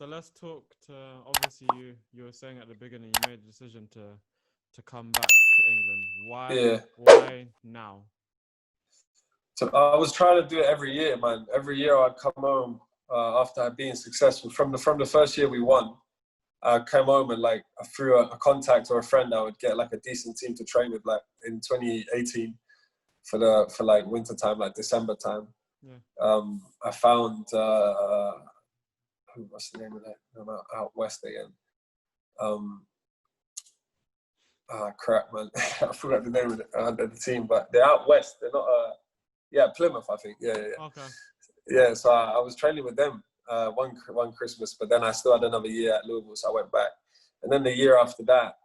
So let's talk to obviously you were saying at the beginning you made the decision to come back to England. Yeah. Why now? So I was trying to do it every year, man. Every year I'd come home after I'd been successful. From the first year we won, I came home and like through a contact or a friend, I would get like a decent team to train with, like in 2018 for like winter time, like December time. Yeah. I found what's the name of that? I'm out west again. Crap, man. I forgot the name of the team, but they're out west. They're not. Yeah, Plymouth, I think. Yeah. Okay. Yeah, so I was training with them one Christmas, but then I still had another year at Louisville, so I went back. And then the year after that,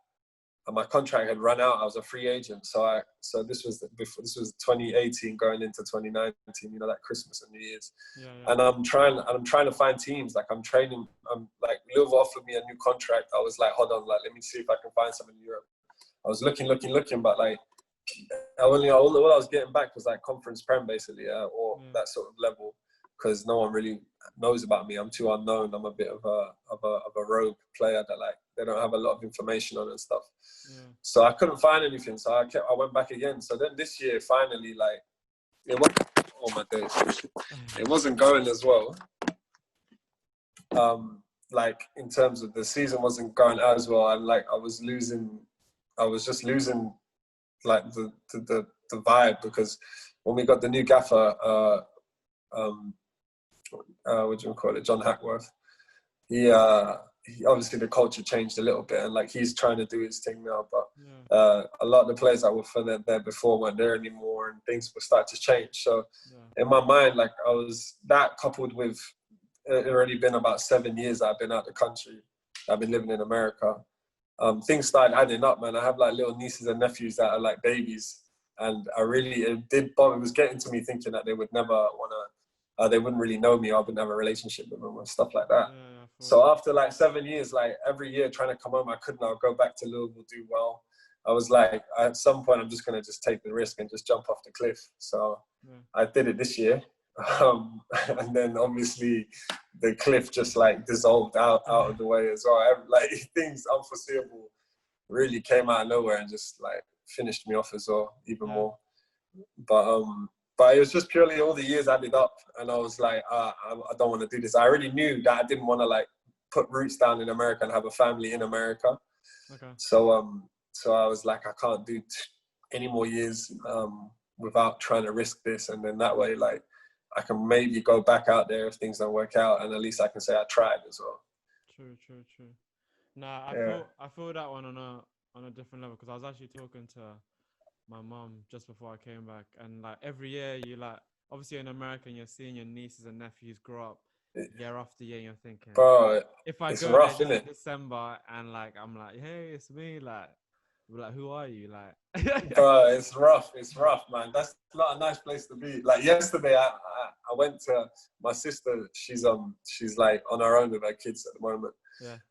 my contract had run out. I was a free agent, so this was 2018 going into 2019. You know, that Christmas and New Year's. Yeah. And I'm trying to find teams. Like I'm training. I'm like Louisville offered me a new contract. I was like, hold on, like let me see if I can find something in Europe. I was looking, but like all I was getting back was like conference prem basically, or that sort of level, because no one really knows about me. I'm too unknown. I'm a bit of a rogue player that like they don't have a lot of information on and stuff. Yeah. So I couldn't find anything. So I went back again. So then this year finally, like it wasn't, oh my days, it wasn't going as well. Like in terms of the season wasn't going as well, and like I was just losing like the vibe, because when we got the new gaffer, what do you call it, John Hackworth, he obviously the culture changed a little bit, and like he's trying to do his thing now, but a lot of the players that were for there before weren't there anymore, and things were starting to change. So in my mind, like I was that coupled with it already been about 7 years I've been out the country. I've been living in America. Things started adding up, man. I have like little nieces and nephews that are like babies, and it did bother. It was getting to me thinking that they would never wanna, they wouldn't really know me. I wouldn't have a relationship with them and stuff like that. So after like 7 years, like every year trying to come home, I couldn't. I'll go back to Louisville, do well. I was like, at some point, I'm just gonna just take the risk and just jump off the cliff. So I did it this year. And then obviously the cliff just like dissolved out of the way as well. Like things unforeseeable really came out of nowhere and just like finished me off as well, even more. But it was just purely all the years added up, and I was like, I don't want to do this. I already knew that I didn't want to like put roots down in America and have a family in America. So I was like, I can't do any more years without trying to risk this, and then that way like I can maybe go back out there if things don't work out, and at least I can say I tried as well. True. Nah, I feel that one on a different level, because I was actually talking to my mom just before I came back, and like every year you like obviously in America and you're seeing your nieces and nephews grow up year after year, and you're thinking, bro, if I it's go rough, there isn't this it? December and like I'm like, hey, it's me, like who are you, like? Bro, it's rough, man. That's not a nice place to be. Like yesterday, I went to my sister. She's like on her own with her kids at the moment.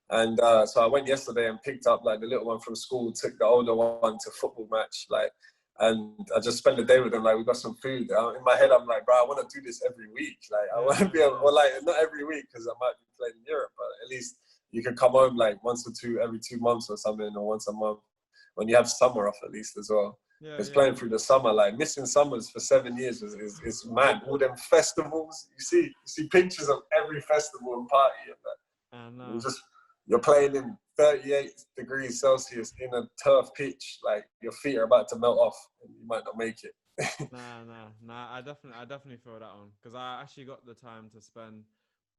And so I went yesterday and picked up like the little one from school, took the older one to football match, like, and I just spent the day with them. Like we got some food. In my head, I'm like, bro, I want to do this every week. Like I want to be able, or like not every week because I might be playing in Europe, but at least you can come home like once or two every 2 months or something, or once a month. When you have summer off at least as well. Because playing through the summer, like missing summers for 7 years is mad. All them festivals, you see pictures of every festival and party and that. You're playing in 38 degrees Celsius in a turf pitch, like your feet are about to melt off and you might not make it. Nah. I definitely feel that one, because I actually got the time to spend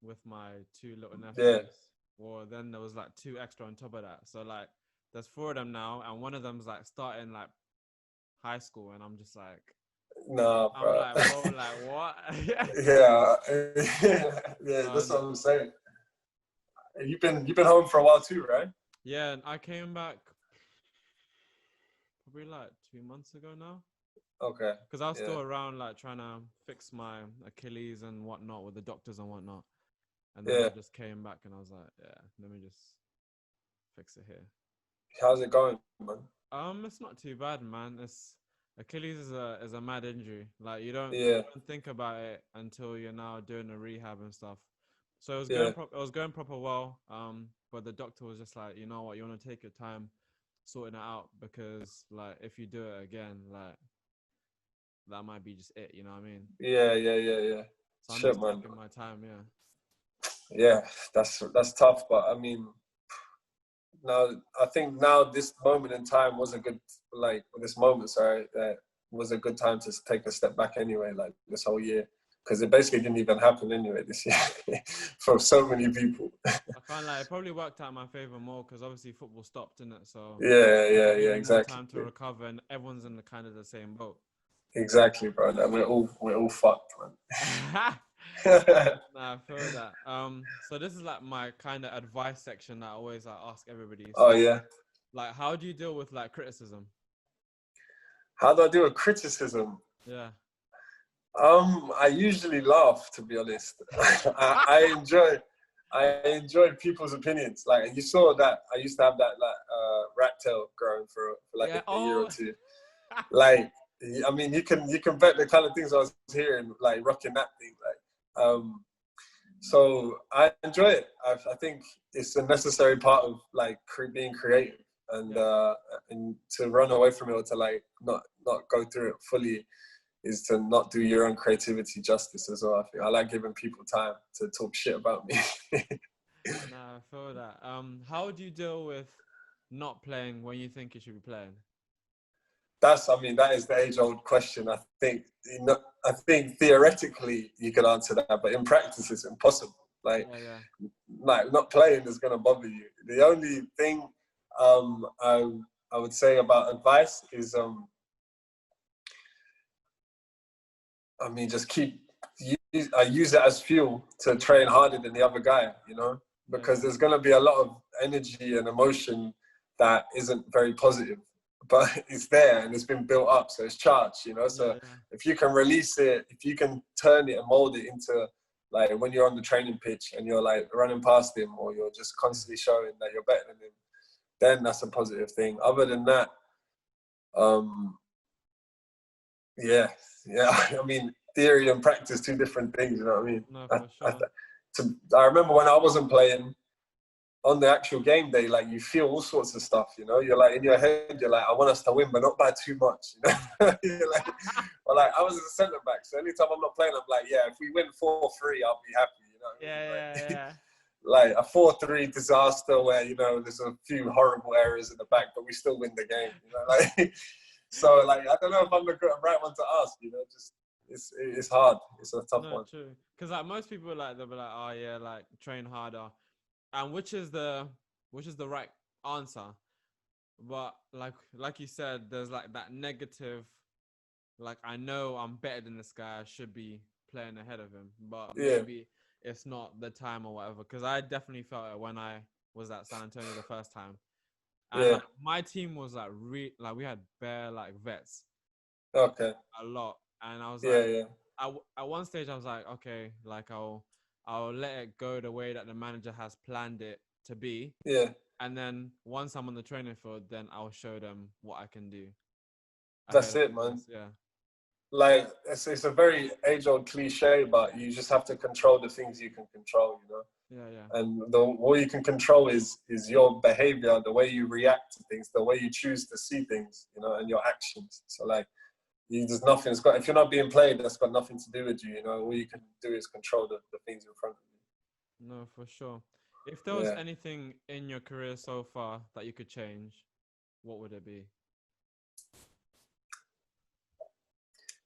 with my 2 little nephews. Well, then there was like 2 extra on top of that. So like there's 4 of them now, and one of them's like starting like high school, and I'm just like, no, bro. I'm like, whoa, like what? That's what I'm saying. You've been home for a while too, right? Yeah, and I came back probably like 2 months ago now. Okay. Because I was still around like trying to fix my Achilles and whatnot with the doctors and whatnot. And then I just came back and I was like, let me just fix it here. How's it going, man? It's not too bad, man. Achilles is a mad injury. Like you don't think about it until you're now doing the rehab and stuff. So it was Yeah. it was going proper well. But the doctor was just like, you know what, you want to take your time sorting it out, because like if you do it again, like that might be just it. You know what I mean? Yeah. So I'm Shit, just man. taking my time. Yeah. Yeah, that's tough. But I mean, now I think now this moment in time was a good, like this moment, sorry, that was a good time to take a step back anyway, like this whole year, because it basically didn't even happen anyway this year for so many people. I can't lie. It probably worked out in my favor more because obviously football stopped, didn't it? So Yeah, it gave me more exactly. time to recover, and everyone's in the kind of the same boat. Exactly, bro. Like, we're all fucked, Nah, man. I feel that. So this is like my kind of advice section that I always like ask everybody. Oh So, yeah. like, how do you deal with like criticism? How do I do a criticism? Yeah. I usually laugh, to be honest. I enjoy people's opinions. Like you saw that I used to have that like rat tail growing for like Yeah. a year or Oh. two. Like I mean, you can bet the kind of things I was hearing, like rocking that thing. Like so I enjoy it. I think it's a necessary part of like being creative, and to run away from it, or to like not go through it fully, is to not do your own creativity justice as well. I think I like giving people time to talk shit about me. Nah, I feel that. How do you deal with not playing when you think you should be playing? I mean, that is the age-old question. I think theoretically you could answer that, but in practice it's impossible. Like, Yeah. like not playing is gonna bother you. The only thing I would say about advice is I mean, just I use it as fuel to train harder than the other guy, you know, because Yeah. there's going to be a lot of energy and emotion that isn't very positive, but it's there and it's been built up. So it's charged, you know. So Yeah. if you can release it, if you can turn it and mold it into like when you're on the training pitch and you're like running past him, or you're just constantly showing that you're better than him, then that's a positive thing. Other than that, um, yeah. I mean, theory and practice, two different things. You know what I mean? No, for sure. I remember when I wasn't playing on the actual game day, like you feel all sorts of stuff. You know, you're like in your head, you're like, I want us to win, but not by too much. You know, you're like, or like I was a centre back, so anytime I'm not playing, I'm like, yeah, if we win 4-3, I'll be happy. You know what I mean? Yeah. Like a 4-3 disaster where you know there's a few horrible errors in the back, but we still win the game. You know, like. So like I don't know if I'm the right one to ask, you know, just it's hard. It's a tough No, one. true. Because like most people like they'll be like, oh yeah, like train harder, and which is the right answer. But like you said, there's like that negative. Like I know I'm better than this guy. I should be playing ahead of him, but Yeah, maybe it's not the time or whatever. Because I definitely felt it when I was at San Antonio the first time, and yeah, like my team was like like we had bare like vets okay, a lot, and I was like, yeah, at one stage I was like, okay, like I'll let it go the way that the manager has planned it to be, yeah. and then once I'm on the training field, then I'll show them what I can do That's ahead of it, the man. rest. Yeah. Like it's a very age-old cliche, but you just have to control the things you can control, you know. Yeah. And all you can control is your behavior, the way you react to things, the way you choose to see things, you know, and your actions. So like, there's nothing. If you're not being played, that's got nothing to do with you. You know, all you can do is control the things in front of No, for sure. If there you. was Yeah. anything in your career so far that you could change, what would it be?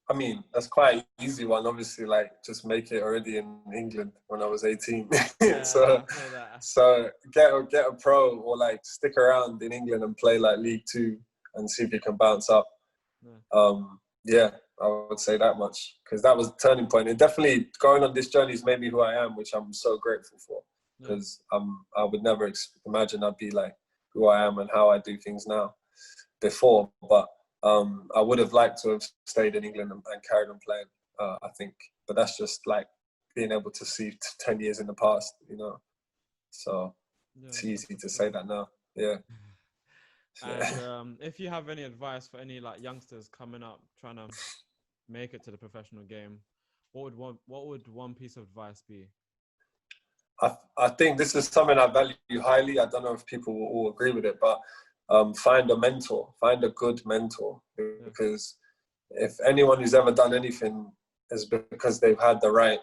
I mean, that's quite an easy one. Obviously, like just make it already in England when I was 18. Yeah, so, I feel that. so get a pro, or like stick around in England and play like League Two and see if you can bounce up. Yeah. Yeah, I would say that much, because that was the turning point. And definitely going on this journey has made me who I am, which I'm so grateful for. Yeah. Because I would never imagine I'd be like who I am and how I do things now before. But I would have liked to have stayed in England and carried on playing, I think. But that's just like being able to see 10 years in the past, you know. So Yeah, it's no, easy for to say sure. that now. Yeah. And if you have any advice for any like youngsters coming up trying to make it to the professional game, what would one piece of advice be? I think this is something I value highly. I don't know if people will all agree with it, but find a mentor, find a good mentor, because if anyone who's ever done anything is because they've had the right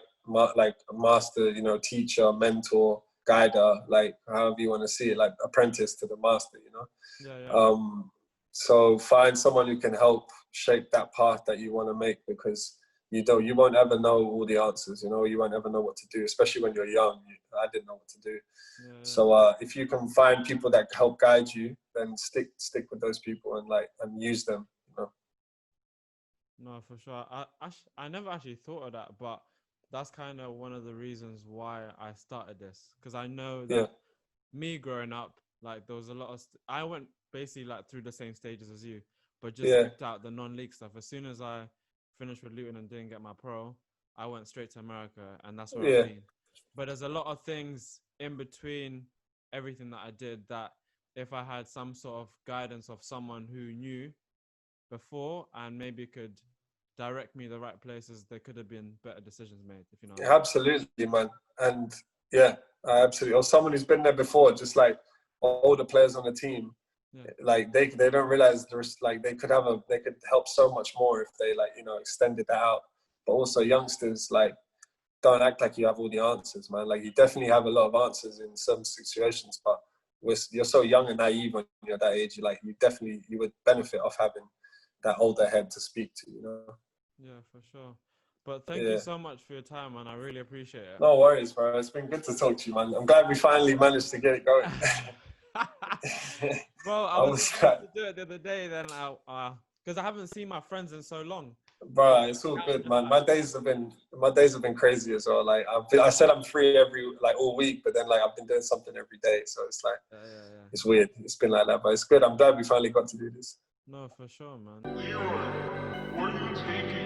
like master, you know, teacher, mentor, guider, like however you want to see it, like apprentice to the master, you know. So find someone who can help shape that path that you want to make, because you won't ever know all the answers, you know. You won't ever know what to do, especially when you're young. I didn't know what to do. So if you can find people that help guide you, then stick with those people and use them, you know. No, for sure. I never actually thought of that, but that's kind of one of the reasons why I started this, because I know that me growing up, like there was a lot of I went basically like through the same stages as you, but just skipped out the non-league stuff. As soon as I finished with Luton and didn't get my pro, I went straight to America, and that's where I've been. But there's a lot of things in between everything that I did that if I had some sort of guidance of someone who knew before and maybe could direct me the right places, there could have been better decisions made, if you know what I mean. Absolutely, man. And absolutely. Or someone who's been there before, just like all the players on the team, like they don't realize there's like they could help so much more if they, like, you know, extended that out. But also youngsters, like, don't act like you have all the answers, man. Like, you definitely have a lot of answers in some situations, but you're so young and naive when you're that age. You would benefit off having that older head to speak to, you know. Yeah, for sure. But thank you so much for your time, man. I really appreciate it. No worries, bro. It's been good to talk to you, man. I'm glad we finally managed to get it going. Bro, I was supposed to do it the other day, then because I haven't seen my friends in so long. Bro, it's all good, man. My days have been crazy as well. Like I said, I'm free all week, but then like I've been doing something every day, so it's like it's weird. It's been like that, but it's good. I'm glad we finally got to do this. No, for sure, man. Leroy, what are you taking?